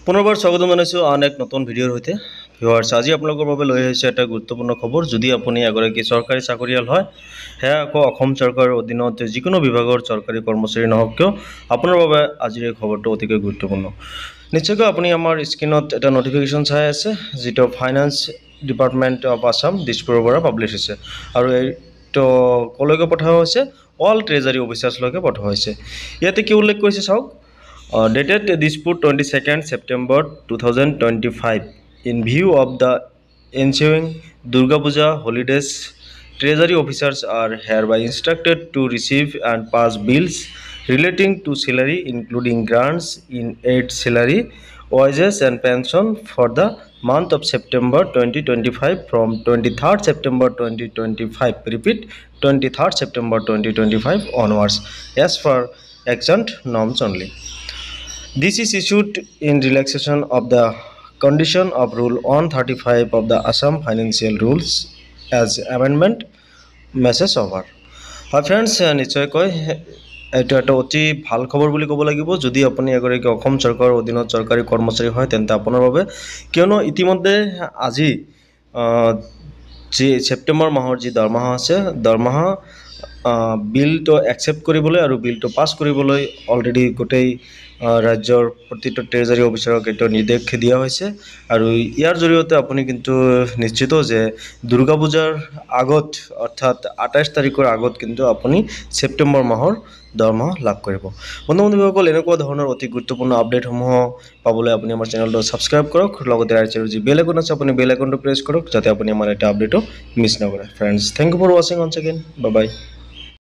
পুনৰবাৰ স্বাগতম জনাইছোঁ আন এক নতুন ভিডিঅ'ৰ সৈতে। ভিউৱাৰ্ছ, আজি আপোনালোকৰ বাবে লৈ আহিছে এটা গুৰুত্বপূৰ্ণ খবৰ। যদি আপুনি এগৰাকী চৰকাৰী চাকৰিয়াল হয়, সেয়া আকৌ অসম চৰকাৰৰ অধীনত যিকোনো বিভাগৰ চৰকাৰী কৰ্মচাৰী নহওক কিয়, আপোনাৰ বাবে আজিৰ এই খবৰটো অতিকৈ গুৰুত্বপূৰ্ণ। নিশ্চয়কৈ আপুনি আমাৰ স্ক্ৰীণত এটা নটিফিকেশ্যন চাই আছে, যিটো ফাইনেন্স ডিপাৰ্টমেণ্ট অফ আছাম দিছপুৰৰ পৰা পাব্লিছ হৈছে, আৰু এইটো ক'লৈকে পঠোৱা হৈছে? অল ট্ৰেজাৰী অফিচাৰ্ছলৈকে পঠোৱা হৈছে। ইয়াতে কি উল্লেখ কৰিছে চাওক। Dated Dispur 22nd September 2025. In view of the ensuing Durga Puja holidays, Treasury officers are hereby instructed to receive and pass bills relating to salary, including grants in aid salary, wages and pension for the month of September 2025 from 23rd September 2025. Repeat, 23rd September 2025 onwards, as per extant norms only. This is issued in relaxation of the condition of Rule 135 of the Assam Financial Rules as amendment. Message over. Hi friends, নিশ্চয়কৈ এইটো এটা অতি ভাল খবৰ বুলি ক'ব লাগিব। যদি আপুনি এগৰাকী অসম চৰকাৰৰ অধীনত চৰকাৰী কৰ্মচাৰী হয়, তেন্তে আপোনাৰ বাবে, কিয়নো ইতিমধ্যে আজি যি ছেপ্টেম্বৰ মাহৰ যি দৰমহা আছে, দৰমহা বিলটো একচেপ্ট কৰিবলৈ আৰু বিলটো পাছ কৰিবলৈ অলৰেডি গোটেই ৰাজ্যৰ প্ৰতিটো ট্ৰেজাৰী অফিচাৰক এইটো নিৰ্দেশ দিয়া হৈছে। আৰু ইয়াৰ জৰিয়তে আপুনি কিন্তু নিশ্চিত যে দুৰ্গা পূজাৰ আগত, অৰ্থাৎ 28 তাৰিখৰ আগত কিন্তু আপুনি ছেপ্টেম্বৰ মাহৰ দৰমহা লাভ কৰিব। বন্ধুসকল, এনেকুৱা ধৰণৰ অতি গুৰুত্বপূৰ্ণ আপডেটসমূহ পাবলৈ আপুনি আমাৰ চেনেলটো ছাবস্ক্ৰাইব কৰক, লগতে ৰাইজৰ যি বেল আইকন আছে আপুনি বেল আইকনটো প্ৰেছ কৰক, যাতে আপুনি আমাৰ এটা আপডেটো মিছ নকৰে। ফ্ৰেণ্ডছ, থেংক ইউ ফৰ ৱাচিং অনছ এগেইন। Bye bye.